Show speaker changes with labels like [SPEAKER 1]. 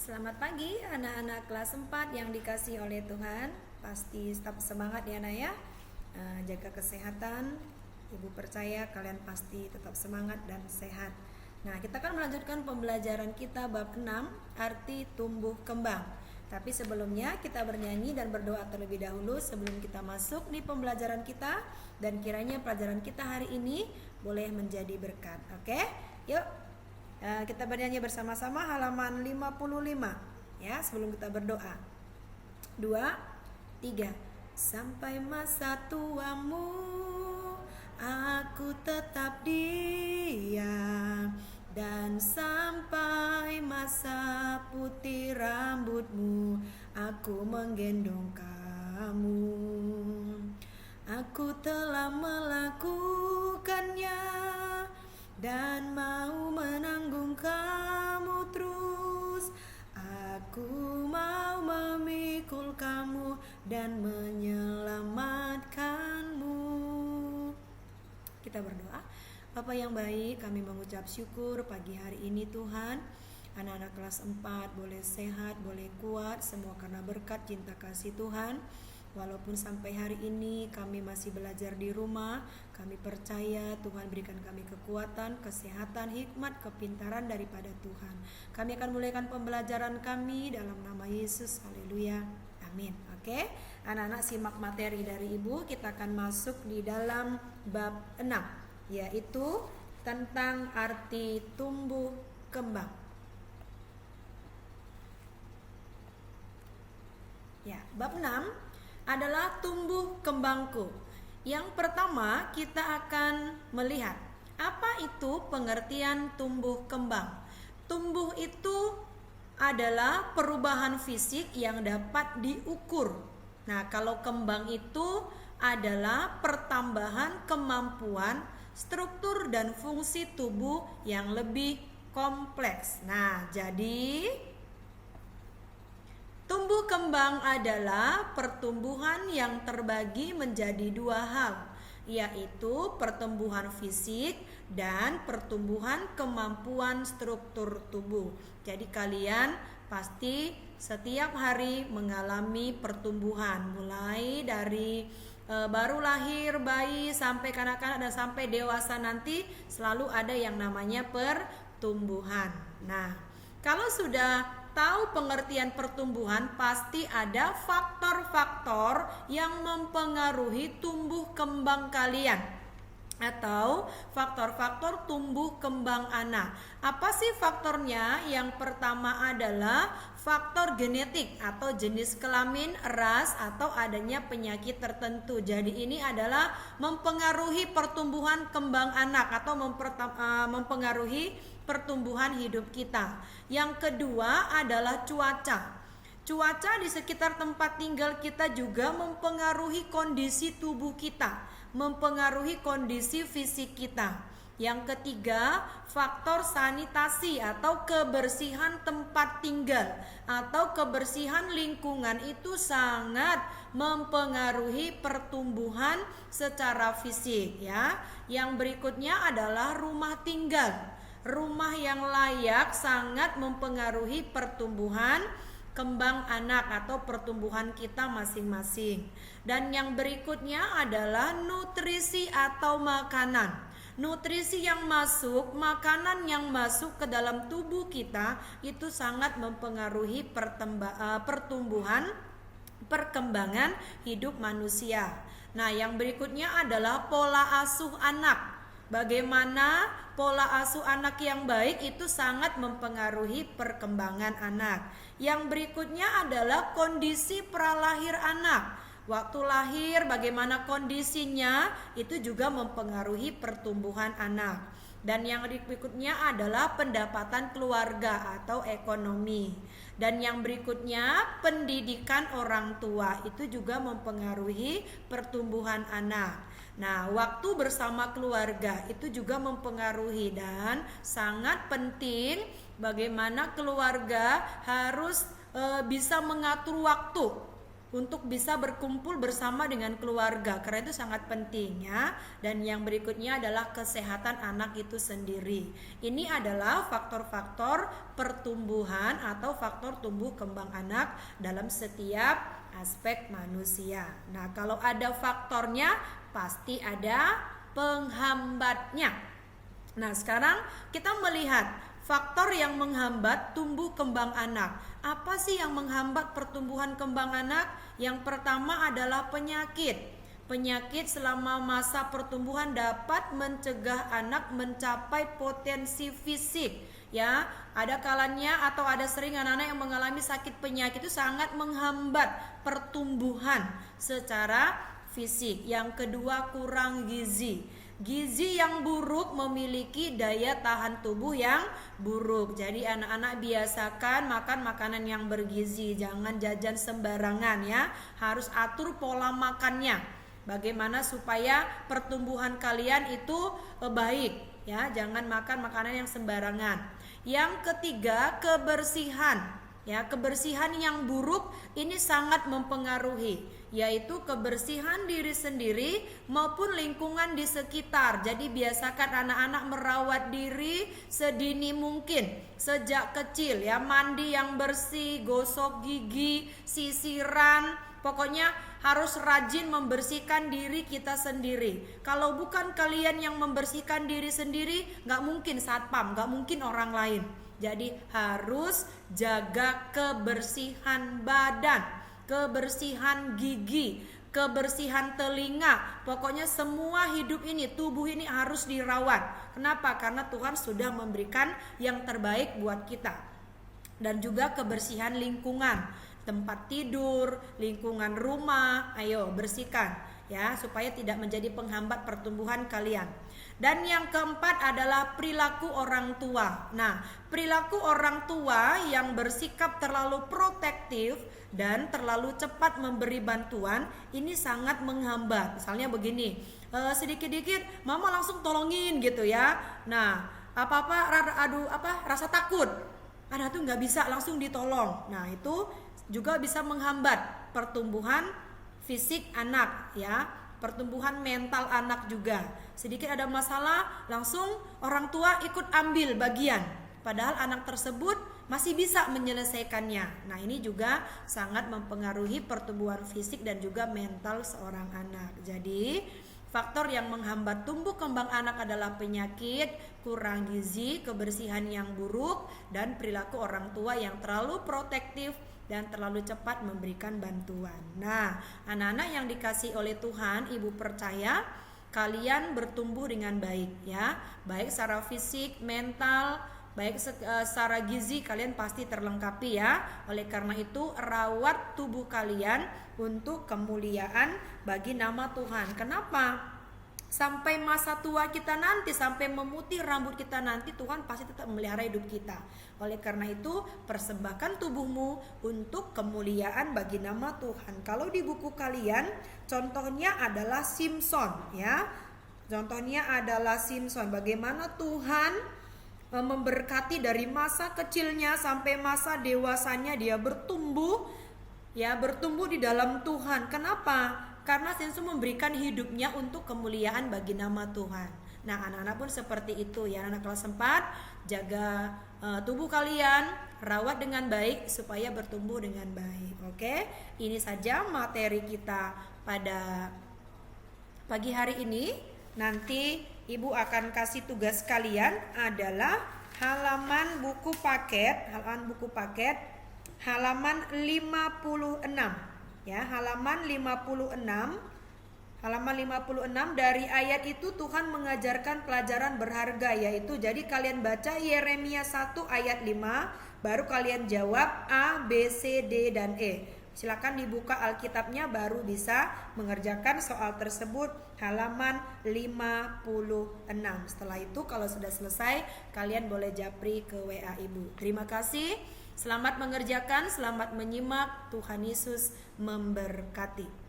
[SPEAKER 1] Selamat pagi anak-anak kelas 4 yang dikasih oleh Tuhan. Pasti tetap semangat ya Nak ya. Jaga kesehatan. Ibu percaya kalian pasti tetap semangat dan sehat. Nah, kita akan melanjutkan pembelajaran kita bab 6, arti tumbuh kembang. Tapi sebelumnya kita bernyanyi dan berdoa terlebih dahulu sebelum kita masuk di pembelajaran kita. Dan kiranya pelajaran kita hari ini boleh menjadi berkat. Oke? Yuk. Kita bernyanyi bersama-sama halaman 55 ya sebelum kita berdoa. 2, 3. Sampai masa tuamu aku tetap diam, dan sampai masa putih rambutmu aku menggendong kamu. Aku telah melakukannya dan mau menanggung kamu terus. Aku mau memikul kamu dan menyelamatkanmu. Kita berdoa. Bapa yang baik, kami mengucap syukur pagi hari ini Tuhan. Anak-anak kelas 4 boleh sehat, boleh kuat, semua karena berkat cinta kasih Tuhan. Walaupun sampai hari ini kami masih belajar di rumah, kami percaya Tuhan berikan kami kekuatan, kesehatan, hikmat, kepintaran daripada Tuhan. Kami akan mulaikan pembelajaran kami dalam nama Yesus. Haleluya. Amin. Oke, anak-anak simak materi dari Ibu. Kita akan masuk di dalam bab 6, yaitu tentang arti tumbuh kembang. Ya, bab 6 adalah tumbuh kembangku. Yang pertama kita akan melihat apa itu pengertian tumbuh kembang. Tumbuh itu adalah perubahan fisik yang dapat diukur. Nah, kalau kembang itu adalah pertambahan kemampuan, struktur dan fungsi tubuh yang lebih kompleks. Nah, jadi tumbuh kembang adalah pertumbuhan yang terbagi menjadi dua hal, yaitu pertumbuhan fisik dan pertumbuhan kemampuan struktur tubuh. Jadi kalian pasti setiap hari mengalami pertumbuhan, mulai dari baru lahir bayi sampai kanak-kanak dan sampai dewasa nanti selalu ada yang namanya pertumbuhan. Nah, kalau sudah tahu pengertian pertumbuhan, pasti ada faktor-faktor yang mempengaruhi tumbuh kembang kalian atau faktor-faktor tumbuh kembang anak. Apa sih faktornya? Yang pertama adalah faktor genetik atau jenis kelamin, ras, atau adanya penyakit tertentu. Jadi ini adalah mempengaruhi pertumbuhan kembang anak atau mempengaruhi pertumbuhan hidup kita. Yang kedua adalah cuaca. Cuaca di sekitar tempat tinggal kita juga mempengaruhi kondisi tubuh kita, mempengaruhi kondisi fisik kita. Yang ketiga, faktor sanitasi atau kebersihan tempat tinggal atau kebersihan lingkungan itu sangat mempengaruhi pertumbuhan secara fisik ya. Yang berikutnya adalah rumah tinggal. Rumah yang layak sangat mempengaruhi pertumbuhan kembang anak atau pertumbuhan kita masing-masing. Dan yang berikutnya adalah nutrisi atau makanan. Nutrisi yang masuk, makanan yang masuk ke dalam tubuh kita itu sangat mempengaruhi perkembangan hidup manusia. Nah, yang berikutnya adalah pola asuh anak. Bagaimana pola asuh anak yang baik itu sangat mempengaruhi perkembangan anak. Yang berikutnya adalah kondisi pralahir anak. Waktu lahir bagaimana kondisinya itu juga mempengaruhi pertumbuhan anak. Dan yang berikutnya adalah pendapatan keluarga atau ekonomi. Dan yang berikutnya pendidikan orang tua itu juga mempengaruhi pertumbuhan anak. Nah, waktu bersama keluarga itu juga mempengaruhi dan sangat penting bagaimana keluarga harus bisa mengatur waktu untuk bisa berkumpul bersama dengan keluarga, karena itu sangat penting ya. Dan yang berikutnya adalah kesehatan anak itu sendiri. Ini adalah faktor-faktor pertumbuhan atau faktor tumbuh kembang anak dalam setiap aspek manusia. Nah, kalau ada faktornya pasti ada penghambatnya. Nah, sekarang kita melihat faktor yang menghambat tumbuh kembang anak. Apa sih yang menghambat pertumbuhan kembang anak? Yang pertama adalah penyakit. Penyakit selama masa pertumbuhan dapat mencegah anak mencapai potensi fisik. Ya, ada kalanya atau ada sering anak-anak yang mengalami sakit penyakit itu sangat menghambat pertumbuhan secara fisik. Yang kedua, kurang gizi. Gizi yang buruk memiliki daya tahan tubuh yang buruk. Jadi anak-anak biasakan makan makanan yang bergizi, jangan jajan sembarangan ya. Harus atur pola makannya. Bagaimana supaya pertumbuhan kalian itu baik ya, jangan makan makanan yang sembarangan. Yang ketiga, kebersihan. Ya, kebersihan yang buruk ini sangat mempengaruhi, yaitu kebersihan diri sendiri maupun lingkungan di sekitar. Jadi biasakan anak-anak merawat diri sedini mungkin, sejak kecil ya, mandi yang bersih, gosok gigi, sisiran, pokoknya harus rajin membersihkan diri kita sendiri. Kalau bukan kalian yang membersihkan diri sendiri, gak mungkin satpam, gak mungkin orang lain. Jadi harus jaga kebersihan badan, kebersihan gigi, kebersihan telinga. Pokoknya semua hidup ini, tubuh ini harus dirawat. Kenapa? Karena Tuhan sudah memberikan yang terbaik buat kita. Dan juga kebersihan lingkungan, tempat tidur, lingkungan rumah, ayo bersihkan ya, supaya tidak menjadi penghambat pertumbuhan kalian. Dan yang keempat adalah perilaku orang tua. Nah, perilaku orang tua yang bersikap terlalu protektif dan terlalu cepat memberi bantuan ini sangat menghambat. Misalnya begini, sedikit-dikit mama langsung tolongin gitu ya. Nah, rasa takut, anak tuh nggak bisa langsung ditolong. Nah, itu juga bisa menghambat pertumbuhan fisik anak ya, pertumbuhan mental anak juga. Sedikit ada masalah langsung orang tua ikut ambil bagian, padahal anak tersebut masih bisa menyelesaikannya. Nah, ini juga sangat mempengaruhi pertumbuhan fisik dan juga mental seorang anak. Jadi faktor yang menghambat tumbuh kembang anak adalah penyakit, kurang gizi, kebersihan yang buruk, dan perilaku orang tua yang terlalu protektif dan terlalu cepat memberikan bantuan. Nah, anak-anak yang dikasih oleh Tuhan, ibu percaya kalian bertumbuh dengan baik ya, baik secara fisik, mental, baik secara gizi kalian pasti terlengkapi ya. Oleh karena itu rawat tubuh kalian untuk kemuliaan bagi nama Tuhan. Kenapa? Sampai masa tua kita nanti, sampai memutih rambut kita nanti, Tuhan pasti tetap memelihara hidup kita. Oleh karena itu persembahkan tubuhmu untuk kemuliaan bagi nama Tuhan. Kalau di buku kalian contohnya adalah Simson ya. Contohnya adalah Simson, bagaimana Tuhan memberkati dari masa kecilnya sampai masa dewasanya dia bertumbuh ya, bertumbuh di dalam Tuhan. Kenapa? Karena Simson memberikan hidupnya untuk kemuliaan bagi nama Tuhan. Nah, anak-anak pun seperti itu ya, anak kelas 4, jaga tubuh kalian, rawat dengan baik supaya bertumbuh dengan baik. Oke, ini saja materi kita pada pagi hari ini. Nanti Ibu akan kasih tugas kalian adalah halaman buku paket, halaman 56. Ya, halaman 56. Halaman 56, dari ayat itu Tuhan mengajarkan pelajaran berharga, yaitu jadi kalian baca Yeremia 1 ayat 5, baru kalian jawab A, B, C, D, dan E. Silakan dibuka Alkitabnya baru bisa mengerjakan soal tersebut, halaman 56. Setelah itu kalau sudah selesai kalian boleh japri ke WA Ibu. Terima kasih. Selamat mengerjakan, selamat menyimak. Tuhan Yesus memberkati.